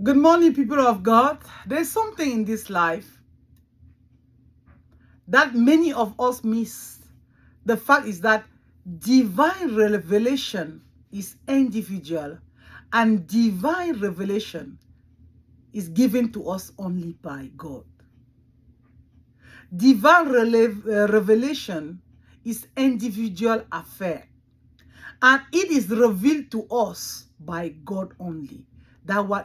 Good morning, people of God. There's something in this life that many of us miss. The fact is that divine revelation is individual, and divine revelation is given to us only by God. Divine revelation is individual affair, and it is revealed to us by God only. That one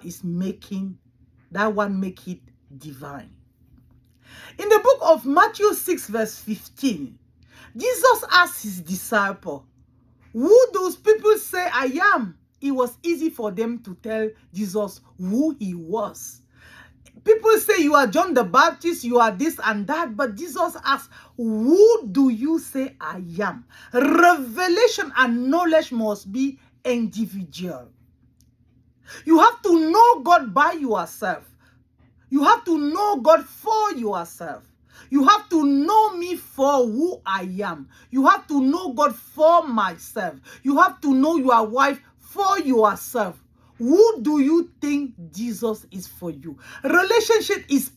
make it divine. In the book of Matthew 6 verse 15, Jesus asked his disciple, who those people say I am? It was easy for them to tell Jesus who he was. People say you are John the Baptist, you are this and that, but Jesus asked, who do you say I am? Revelation and knowledge must be individual. You have to know God by yourself. You have to know God for yourself. You have to know me for who I am. You have to know God for myself. You have to know your wife for yourself. Who do you think Jesus is for you? Relationship is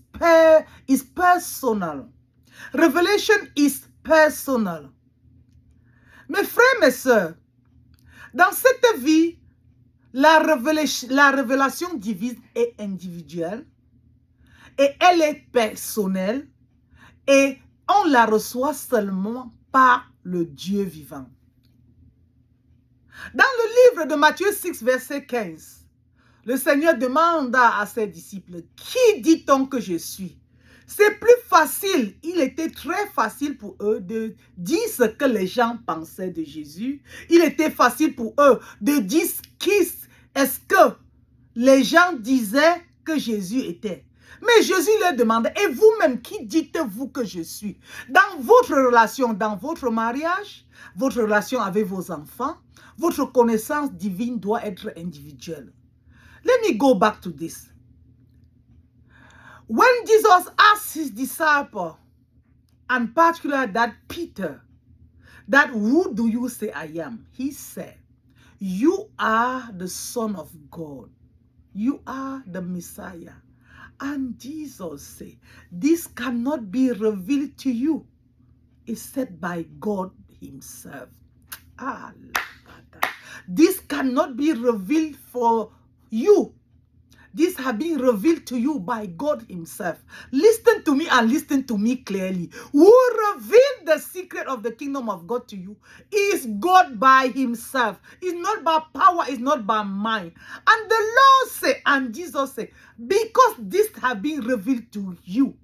personal. Revelation is personal. Mes frères, mes sœurs, dans cette vie, la révélation divine est individuelle. Et elle est personnelle et on la reçoit seulement par le Dieu vivant. Dans le livre de Matthieu 6, verset 15, le Seigneur demanda à ses disciples, qui dit-on que je suis? C'est plus facile, il était très facile pour eux de dire ce que les gens pensaient de Jésus. Il était facile pour eux de dire qui est-ce que les gens disaient que Jésus était. Mais Jésus leur demandait, et vous-même, qui dites-vous que je suis? Dans votre relation, dans votre mariage, votre relation avec vos enfants, votre connaissance divine doit être individuelle. Let me go back to this. When Jesus asked his disciple, and particularly that Peter, that who do you say I am? He said, you are the Son of God. You are the Messiah. And Jesus said, this cannot be revealed to you except by God himself. This cannot be revealed for you. This has been revealed to you by God himself. Listen to me and listen to me clearly. Who revealed the secret of the kingdom of God to you is God by himself. It's not by power, it's not by mind. And the Lord said, and Jesus said, because this has been revealed to you,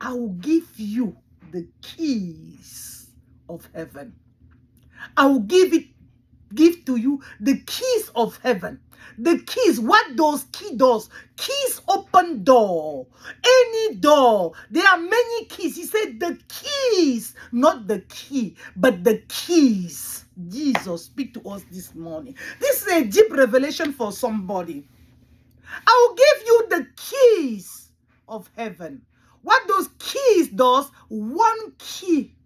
I will give you the keys of heaven. I will give to you the keys of heaven. The keys, what those key doors? Keys open door. Any door. There are many keys. He said the keys, not the key, but the keys. Jesus, speak to us this morning. This is a deep revelation for somebody. I will give you the keys of heaven. What those keys does, one key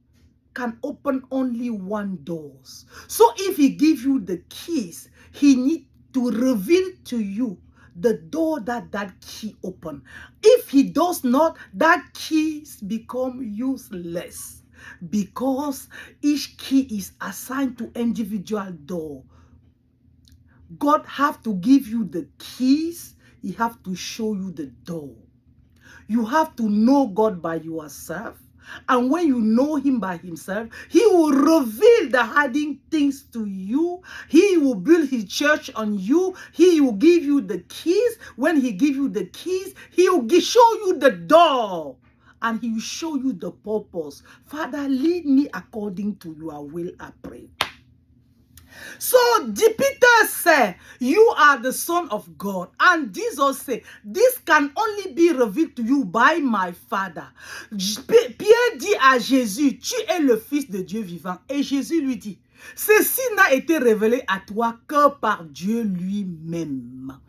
can open only one doors. So if he gives you the keys, he needs to reveal to you the door that key open. If he does not, that keys become useless because each key is assigned to individual door. God have to give you the keys. He have to show you the door. You have to know God by yourself. And when you know him by himself, he will reveal the hiding things to you. He will build his church on you. He will give you the keys. When he gives you the keys, he will show you the door. And he will show you the purpose. Father, lead me according to your will, I pray. So Peter said, you are the Son of God. And Jesus said, this can only be revealed to you by my Father. Pierre dit à Jésus, tu es le Fils de Dieu vivant. Et Jésus lui dit, ceci n'a été révélé à toi que par Dieu lui-même.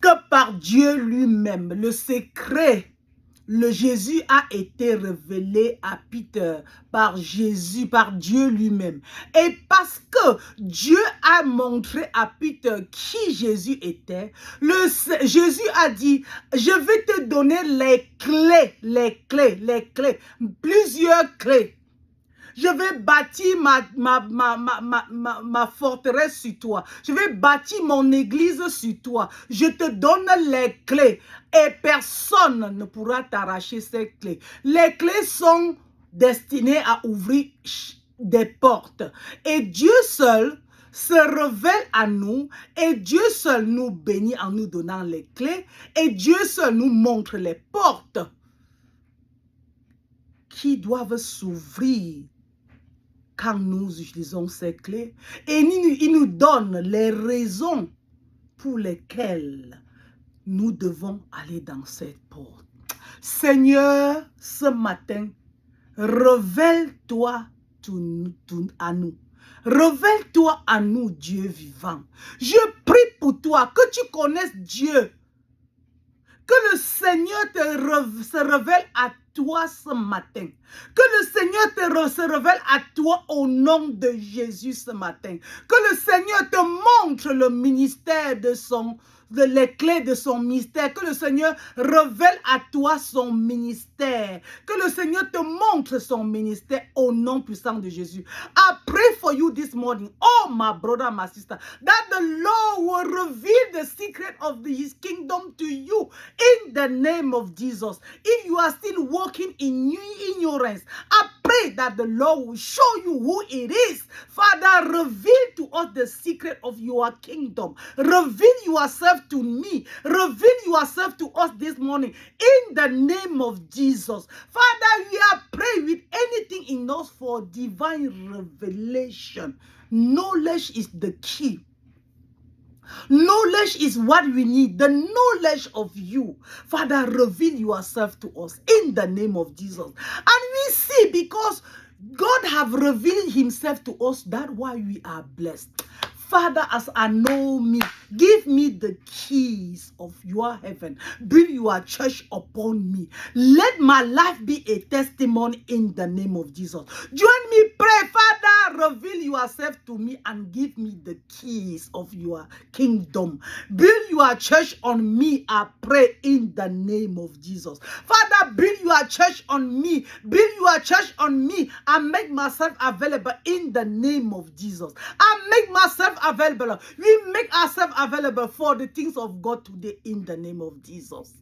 Que par Dieu lui-même. Le secret le Jésus a été révélé à Peter par Jésus, par Dieu lui-même. Et parce que Dieu a montré à Peter qui Jésus était, Jésus a dit, je vais te donner les clés, plusieurs clés. Je vais bâtir ma forteresse sur toi. Je vais bâtir mon église sur toi. Je te donne les clés et personne ne pourra t'arracher ces clés. Les clés sont destinées à ouvrir des portes. Et Dieu seul se révèle à nous et Dieu seul nous bénit en nous donnant les clés et Dieu seul nous montre les portes qui doivent s'ouvrir quand nous utilisons ces clés, et il nous donne les raisons pour lesquelles nous devons aller dans cette porte. Seigneur, ce matin, révèle-toi à nous. Révèle-toi à nous, Dieu vivant. Je prie pour toi, que tu connaisses Dieu. Que le Seigneur se révèle à toi ce matin. Que le Seigneur se révèle à toi au nom de Jésus ce matin. Que le Seigneur te montre le ministère les clés de son ministère. Que le Seigneur révèle à toi son ministère. Que le Seigneur te montre son ministère au nom puissant de Jésus. I pray for you this morning, oh my brother, my sister, that the Lord will reveal the secret of His kingdom to you in the name of Jesus. If you are still walking in ignorance, I pray that the Lord will show you who it is. Father, reveal to us the secret of your kingdom. Reveal yourself to me. Reveal yourself to us this morning in the name of Jesus. Father, we are praying with anything in us for divine revelation. Knowledge is the key. Knowledge is what we need. The knowledge of you. Father, reveal yourself to us in the name of Jesus. And we see because God have revealed Himself to us, that's why we are blessed. Father, as I know me, give me the keys of your heaven. Build your church upon me. Let my life be a testimony in the name of Jesus. Join me, pray, Father, reveal yourself to me and give me the keys of your kingdom. Build your church on me, I pray, in the name of Jesus. Father, build your church on me. Build your church on me and make myself available in the name of Jesus. I make myself available. We make ourselves available for the things of God today in the name of Jesus.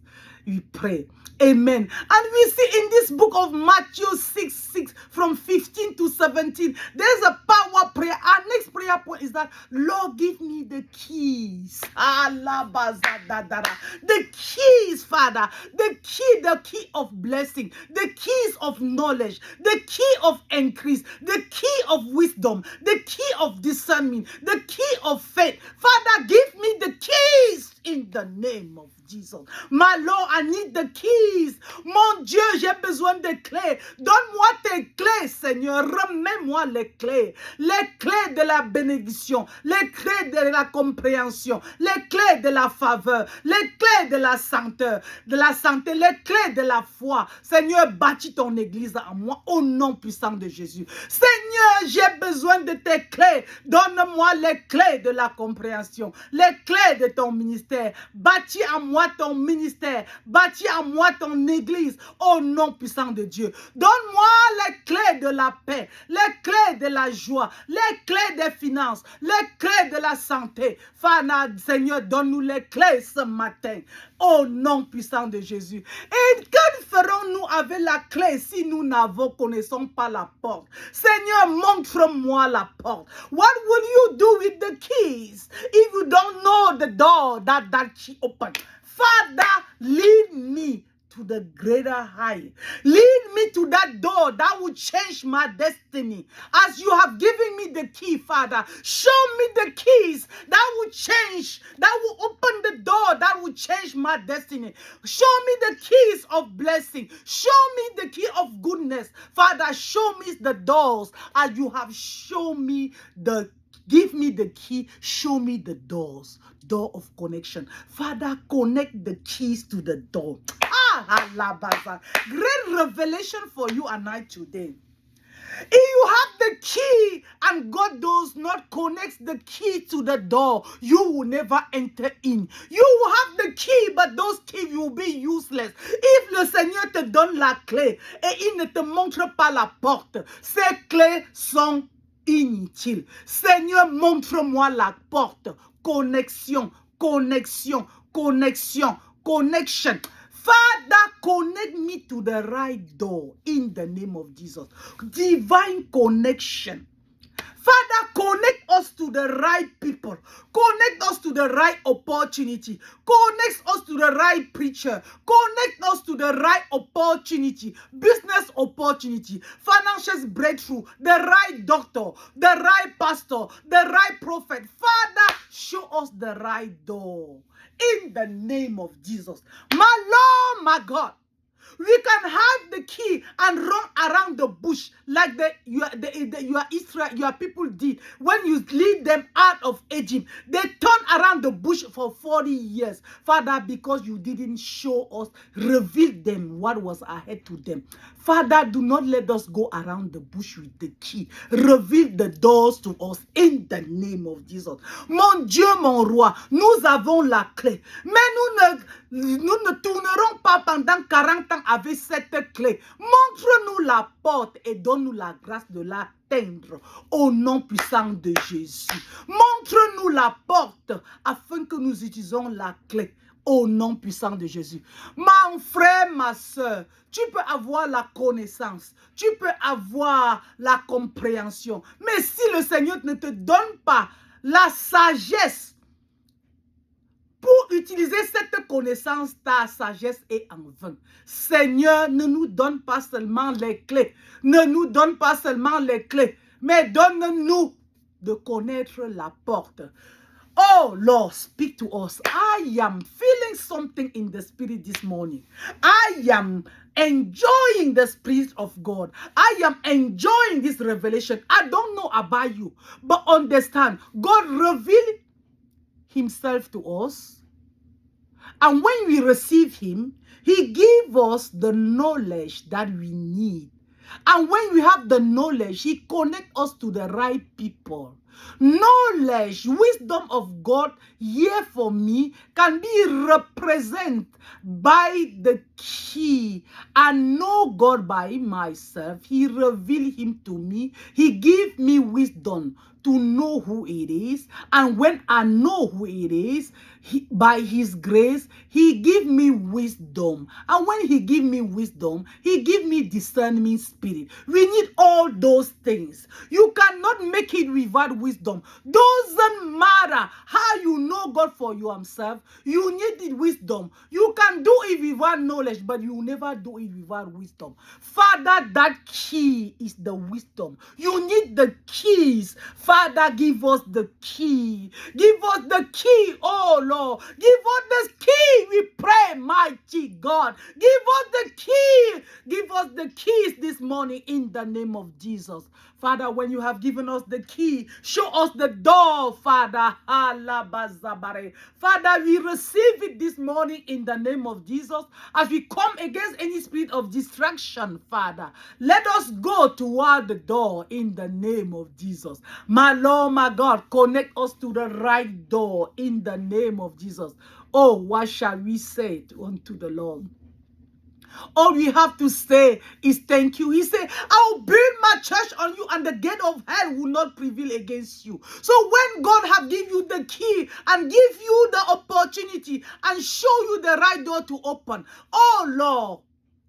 We pray. Amen. And we see in this book of Matthew 6 from 15 to 17, there's a power prayer. Our next prayer point is that, Lord, give me the keys. The keys, Father. The key of blessing. The keys of knowledge. The key of increase. The key of wisdom. The key of discernment. The key of faith. Father, give me the keys in the name of Jesus. My Lord, I need the keys. Mon Dieu, j'ai besoin de clés. Donne-moi tes clés, Seigneur. Remets-moi les clés. Les clés de la bénédiction. Les clés de la compréhension. Les clés de la faveur. Les clés de la santé. Les clés de la foi. Seigneur, bâtis ton église en moi au nom puissant de Jésus. Seigneur, j'ai besoin de tes clés. Donne-moi les clés de la compréhension. Les clés de ton ministère. Bâtis en moi ton ministère. Bâtis en moi ton église au nom puissant de Dieu. Donne-moi les clés de la paix, les clés de la joie, les clés des finances, les clés de la santé. Fana, Seigneur, donne-nous les clés ce matin au nom puissant de Jésus. Et que ferons-nous avec la clé si nous connaissons pas la porte? Seigneur, montre-moi la porte. What will you do with the keys if you don't know the door that key opened? Father, lead me to the greater height. Lead me to that door that will change my destiny. As you have given me the key, Father, show me the keys that will change, that will open the door that will change my destiny. Show me the keys of blessing. Show me the key of goodness. Father, show me the doors as you have shown me give me the key, show me the doors, door of connection. Father, connect the keys to the door. Great revelation for you and I today. If you have the key and God does not connect the key to the door, you will never enter in. You will have the key, but those keys will be useless. If le Seigneur te donne la clé et il ne te montre pas la porte, ces clés sont inutiles. Seigneur, montre-moi la porte. Connexion, connexion, connexion, connection. Father, connect me to the right door in the name of Jesus. Divine connection. Father, connect us to the right people. Connect us to the right opportunity. Connect us to the right preacher. Connect us to the right opportunity. Business opportunity. Financial breakthrough. The right doctor. The right pastor. The right prophet. Father, show us the right door. In the name of Jesus. My Lord, my God. We can have the key and run around the bush like your people did when you lead them out of Egypt. They turned around the bush for 40 years. Father, because you didn't show us, reveal them what was ahead to them. Father, do not let us go around the bush with the key. Reveal the doors to us in the name of Jesus. Mon Dieu, mon roi, nous avons la clé. Mais nous ne tournerons pas pendant 40 ans avec cette clé. Montre-nous la porte et donne-nous la grâce de l'atteindre au nom puissant de Jésus. Montre-nous la porte afin que nous utilisions la clé au nom puissant de Jésus. Mon frère, ma soeur, tu peux avoir la connaissance, tu peux avoir la compréhension. Mais si le Seigneur ne te donne pas la sagesse pour utiliser cette connaissance, ta sagesse est en vain. Seigneur, ne nous donne pas seulement les clés, ne nous donne pas seulement les clés, mais donne-nous de connaître la porte. Oh Lord, speak to us. I am feeling something in the spirit this morning. I am enjoying the Spirit of God. I am enjoying this revelation. I don't know about you, but understand, God revealed Himself to us. And when we receive Him, He gives us the knowledge that we need. And when we have the knowledge, He connects us to the right people. Knowledge, wisdom of God here for me can be represented by the key. I know God by myself. He revealed Him to me. He gave me wisdom to know who it is. And when I know who it is, by His grace, He give me wisdom. And when He give me wisdom, He give me discerning spirit. We need all those things. You cannot make it without wisdom. Doesn't matter how you know God for yourself. You need wisdom. You can do it without knowledge, but you will never do it without wisdom. Father, that key is the wisdom. You need the keys. Father, give us the key. Give us the key, oh Lord. Give us the key, we pray, mighty God. Give us the key. Give us the keys this morning in the name of Jesus. Father, when you have given us the key, show us the door, Father. Father, we receive it this morning in the name of Jesus. As we come against any spirit of distraction, Father, let us go toward the door in the name of Jesus. My Lord, my God, connect us to the right door in the name of Jesus. Oh, what shall we say unto the Lord? All we have to say is thank you. He said, I will build my church on you and the gate of hell will not prevail against you. So when God have given you the key and give you the opportunity and show you the right door to open, oh Lord,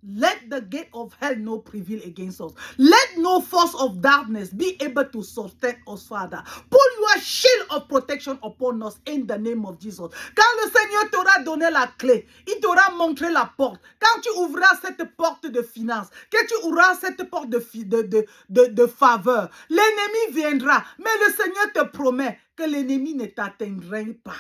let the gate of hell not prevail against us. Let no force of darkness be able to sustain us, Father. Put your shield of protection upon us in the name of Jesus. Quand le Seigneur t'aura donné la clé, il t'aura montré la porte. Quand tu ouvras cette porte de finance, que tu ouvras cette porte de faveur, l'ennemi viendra. Mais le Seigneur te promet que l'ennemi ne t'atteindra pas.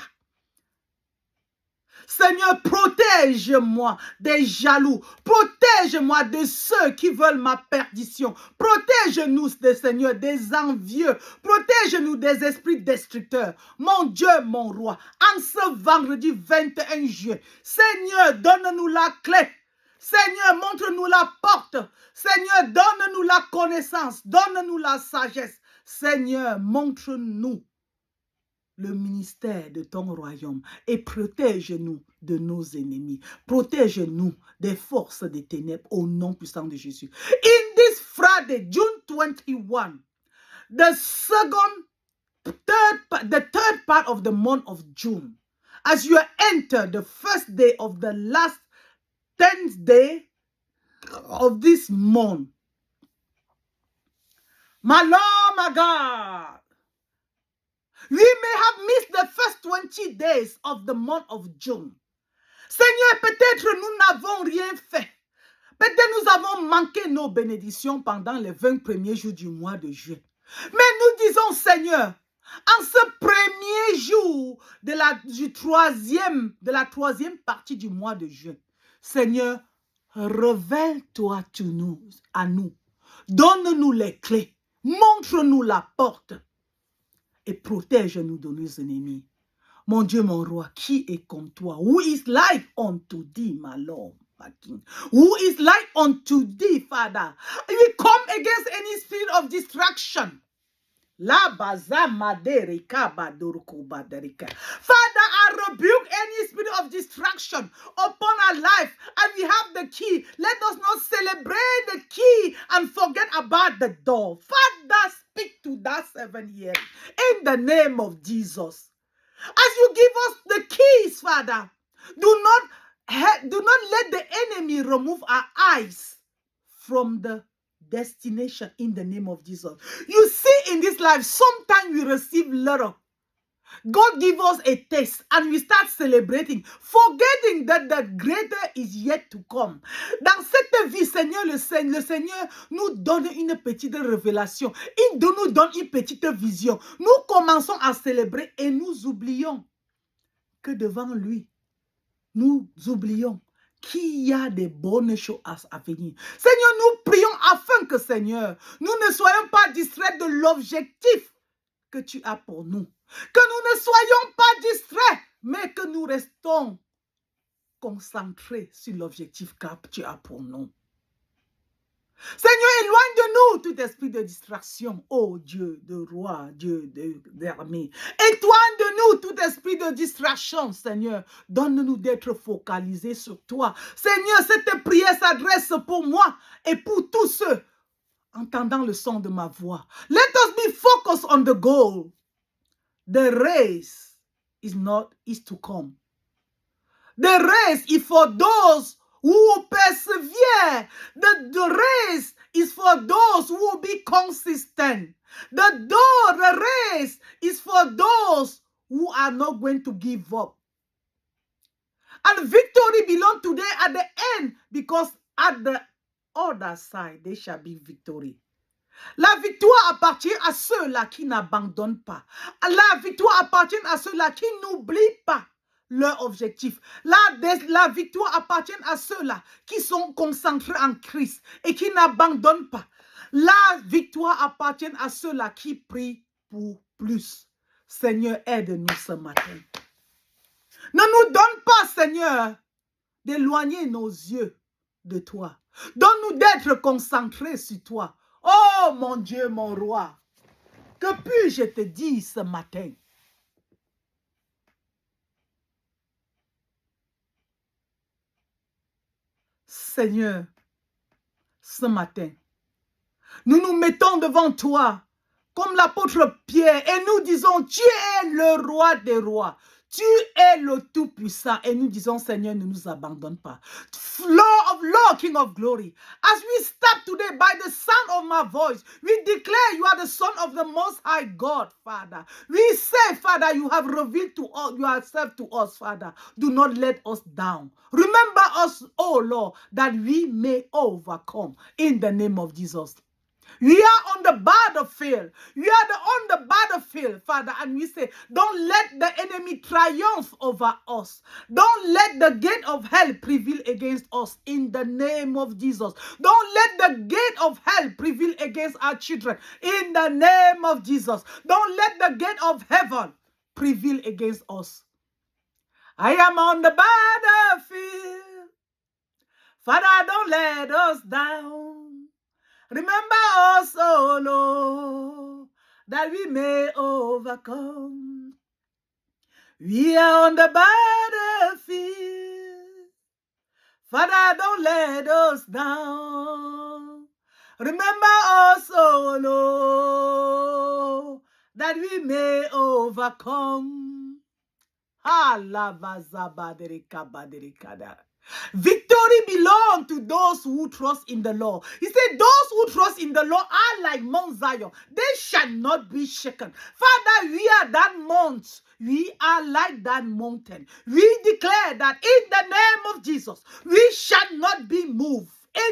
Seigneur, protège-moi des jaloux. Protège-moi de ceux qui veulent ma perdition. Protège-nous, Seigneur, des envieux. Protège-nous des esprits destructeurs. Mon Dieu, mon roi, en ce vendredi 21 juillet, Seigneur, donne-nous la clé. Seigneur, montre-nous la porte. Seigneur, donne-nous la connaissance. Donne-nous la sagesse. Seigneur, montre-nous le ministère de ton royaume et protège-nous de nos ennemis. Protège-nous des forces des ténèbres au nom puissant de Jésus. In this Friday, June 21, the third part of the month of June, as you enter the first day of the last 10th day of this month, my Lord, my God, we may have missed the first 20 days of the month of June. Seigneur, peut-être nous n'avons rien fait. Peut-être nous avons manqué nos bénédictions pendant les 20 premiers jours du mois de juin. Mais nous disons, Seigneur, en ce premier jour de la troisième partie du mois de juin, Seigneur, révèle-toi à nous. Donne-nous les clés. Montre-nous la porte. Et protège-nous de nos ennemis. Mon Dieu, mon roi, qui est comme toi? Who is like unto thee, my Lord, my King? Who is like unto thee, Father? We come against any spirit of distraction. Father, I rebuke any spirit of distraction upon our life, and we have the key. Let us not celebrate the key and forget about the door. Father, speak to that 7-year in the name of Jesus. As you give us the keys, Father, do not let the enemy remove our eyes from the destination in the name of Jesus. You see, in this life, sometimes we receive little. God give us a taste and we start celebrating, forgetting that the greater is yet to come. Dans cette vie, Seigneur, le Seigneur nous donne une petite révélation. Il nous donne une petite vision. Nous commençons à célébrer et nous oublions que devant lui, nous oublions qu'il y a des bonnes choses à venir. Seigneur, nous prions afin que, Seigneur, nous ne soyons pas distraits de l'objectif que tu as pour nous. Que nous ne soyons pas distraits, mais que nous restons concentrés sur l'objectif que tu as pour nous. Seigneur, éloigne de nous tout esprit de distraction, ô Dieu de roi, Dieu d'armée. Éloigne de nous tout esprit de distraction, Seigneur. Donne-nous d'être focalisés sur toi. Seigneur, cette prière s'adresse pour moi et pour tous ceux entendant le son de ma voix. Let us be focused on the goal. The race is to come. The race is for those who will persevere. The race is for those who will be consistent. The race is for those who are not going to give up. And victory belongs to them at the end, because at the other side, there shall be victory. La victoire appartient à ceux-là qui n'abandonnent pas. La victoire appartient à ceux-là qui n'oublient pas leur objectif. La victoire appartient à ceux-là qui sont concentrés en Christ et qui n'abandonnent pas. La victoire appartient à ceux-là qui prient pour plus. Seigneur, aide-nous ce matin. Ne nous donne pas, Seigneur, d'éloigner nos yeux de toi. Donne-nous d'être concentrés sur toi. Oh mon Dieu, mon roi, que puis-je te dire ce matin? Seigneur, ce matin, nous nous mettons devant toi comme l'apôtre Pierre et nous disons, tu es le roi des rois. Tu es le Tout-Puissant. Et nous disons, Seigneur, ne nous abandonne pas. Lord, King of Glory, as we step today by the sound of my voice, we declare you are the Son of the Most High God, Father. We say, Father, you have revealed to us, yourself to us, Father. Do not let us down. Remember us, oh Lord, that we may overcome in the name of Jesus. We are on the battlefield. We are on the battlefield, Father. And we say, don't let the enemy triumph over us. Don't let the gate of hell prevail against us in the name of Jesus. Don't let the gate of hell prevail against our children in the name of Jesus. Don't let the gate of heaven prevail against us. I am on the battlefield, Father, don't let us down. Remember us, oh Lord, that we may overcome. We are on the battlefield. Father, don't let us down. Remember us, oh Lord, that we may overcome. Victory belongs to those who trust in the Lord. He said, those who trust in the Lord are like Mount Zion. They shall not be shaken. Father, we are that mount. We are like that mountain. We declare that in the name of Jesus, we shall not be moved.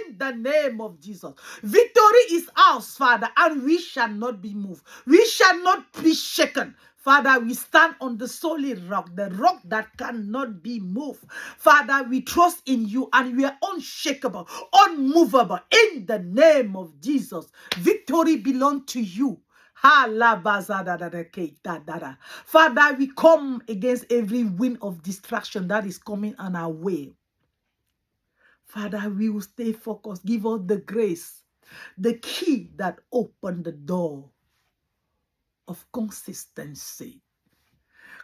In the name of Jesus. Victory is ours, Father, and we shall not be moved. We shall not be shaken. Father, we stand on the solid rock, the rock that cannot be moved. Father, we trust in you and we are unshakable, unmovable. In the name of Jesus, victory belongs to you. Father, we come against every wind of distraction that is coming on our way. Father, we will stay focused. Give us the grace, the key that opened the door of consistency.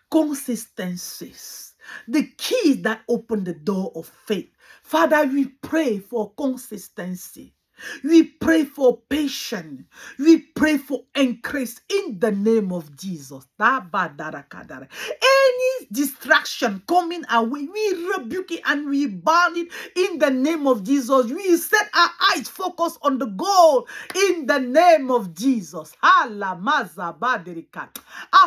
Consistencies. The keys that open the door of faith. Father, we pray for consistency. We pray for patience. We pray for increase in the name of Jesus. Any distraction coming our way, we rebuke it and we ban it in the name of Jesus. We set our eyes focused on the goal in the name of Jesus. I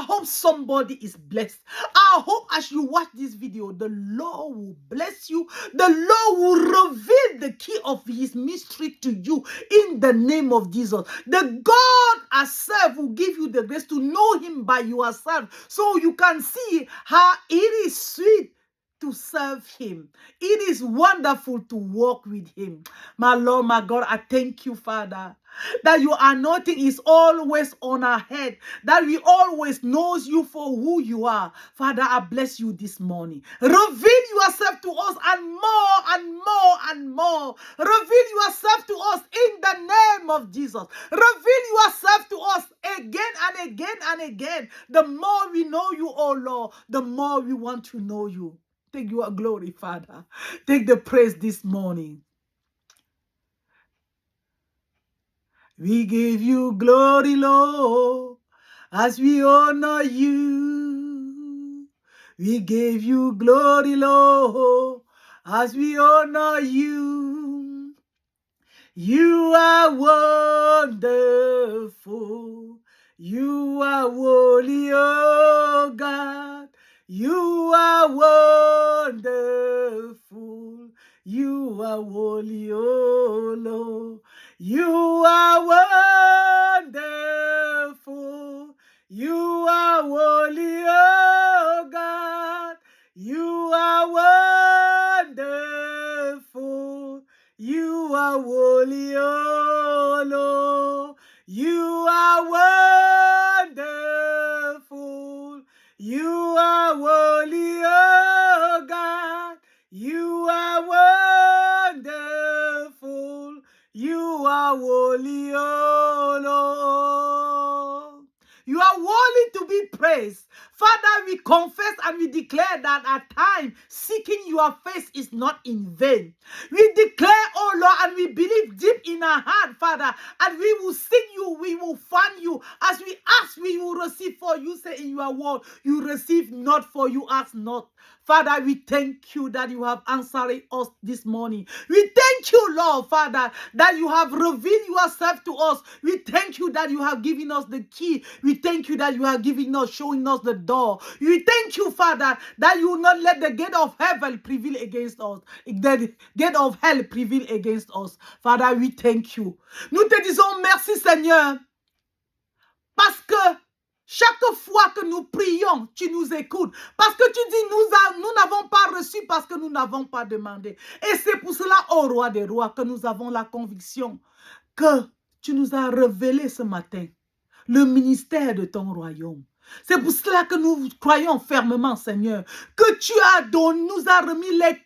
hope somebody is blessed. I hope as you watch this video, the Lord will bless you. The Lord will reveal the key of his mystery to you in the name of Jesus. The God herself will give you the grace to know him by yourself so you can see how it is sweet to serve him. It is wonderful to walk with him. My Lord, my God, I thank you, Father, that your anointing is always on our head, that we always knows you for who you are. Father, I bless you this morning. Reveal yourself to us and more and more and more. Reveal yourself to us in the name of Jesus. Reveal yourself to us again and again and again. The more we know you, oh Lord, the more we want to know you. Take your glory, Father. Take the praise this morning. We give you glory, Lord, as we honor you. We give you glory, Lord, as we honor you. You are wonderful. You are holy, oh God. You are wonderful. You are holy, oh Lord. You are wonderful. You are holy, oh God. You are wonderful. You are holy, oh Lord. You are wonderful. You are holy, oh God. You are wonderful. You are holy, oh Lord. You are worthy to be praised. Father, we confess and we declare that at times seeking your face is not in vain. We declare, oh Lord, and we believe deep in our heart, Father, and we will seek you, we will find you. As we ask, we will receive. For you say in your word, you receive not, for you ask not. Father, we thank you that you have answered us this morning. We thank you, Lord, Father, that you have revealed yourself to us. We thank you that you have given us the key. We thank you that you have given us, showing us the door. We thank you, Father, that you will not let the gate of heaven prevail against us. The gate of hell prevail against us. Father, we thank you. Nous te disons merci, Seigneur, parce que chaque fois que nous prions, tu nous écoutes. Parce que tu dis, nous n'avons pas reçu parce que nous n'avons pas demandé. Et c'est pour cela, ô roi des rois, que nous avons la conviction que tu nous as révélé ce matin le ministère de ton royaume. C'est pour cela que nous croyons fermement, Seigneur, que tu nous as remis les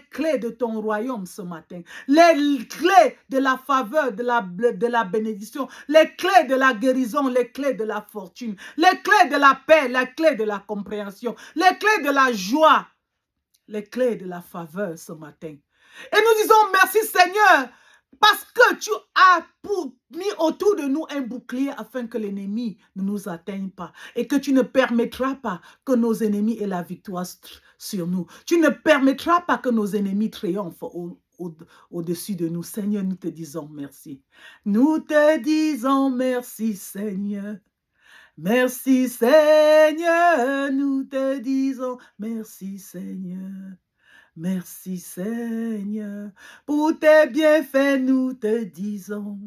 clés de ton royaume ce matin, les clés de la faveur, de la bénédiction, les clés de la guérison, les clés de la fortune, les clés de la paix, les clés de la compréhension, les clés de la joie, les clés de la faveur ce matin. Et nous disons merci, Seigneur, parce que tu as mis autour de nous un bouclier afin que l'ennemi ne nous atteigne pas et que tu ne permettras pas que nos ennemis aient la victoire sur nous. Tu ne permettras pas que nos ennemis triomphent au-dessus de nous. Seigneur, nous te disons merci. Nous te disons merci, Seigneur. Merci, Seigneur. Nous te disons merci, Seigneur. Merci Seigneur, pour tes bienfaits nous te disons.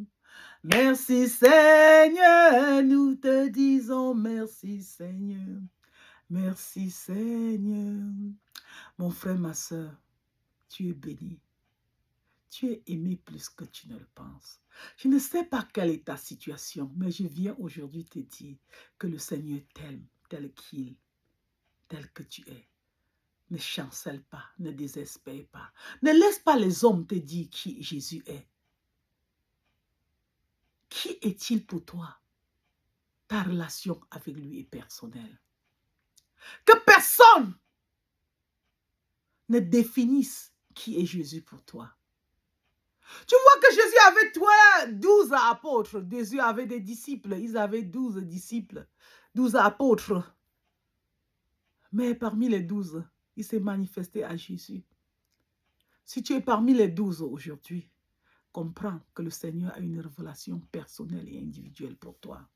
Merci Seigneur, nous te disons merci Seigneur. Merci Seigneur. Mon frère, ma soeur, tu es béni. Tu es aimé plus que tu ne le penses. Je ne sais pas quelle est ta situation, mais je viens aujourd'hui te dire que le Seigneur t'aime tel qu'il, tel que tu es. Ne chancelle pas, ne désespère pas. Ne laisse pas les hommes te dire qui Jésus est. Qui est-il pour toi? Ta relation avec lui est personnelle. Que personne ne définisse qui est Jésus pour toi. Tu vois que Jésus avait 12 apôtres. Jésus avait des disciples. Ils avaient 12 disciples, 12 apôtres. Mais parmi les 12, il s'est manifesté à Jésus. Si tu es parmi les 12 aujourd'hui, comprends que le Seigneur a une révélation personnelle et individuelle pour toi.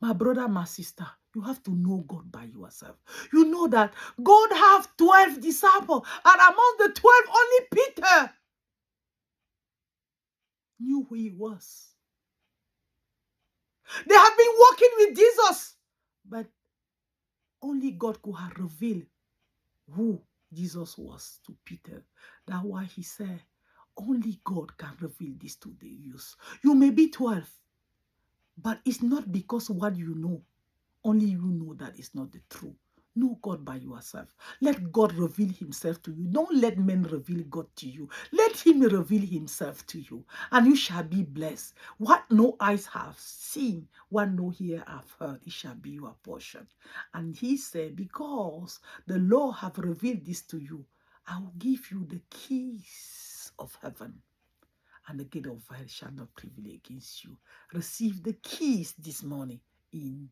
My brother, my sister, you have to know God by yourself. You know that God have 12 disciples, and among the 12, only Peter knew who he was. They have been walking with Jesus, but only God could have revealed who Jesus was to Peter. That's why he said, only God can reveal this to the youth. You may be 12, but it's not because what you know. Only you know that it's not the truth. Know God by yourself. Let God reveal himself to you. Don't let men reveal God to you. Let him reveal himself to you. And you shall be blessed. What no eyes have seen, what no ear have heard, it shall be your portion. And he said, because the Lord have revealed this to you, I will give you the keys of heaven. And the gate of hell shall not prevail against you. Receive the keys this morning in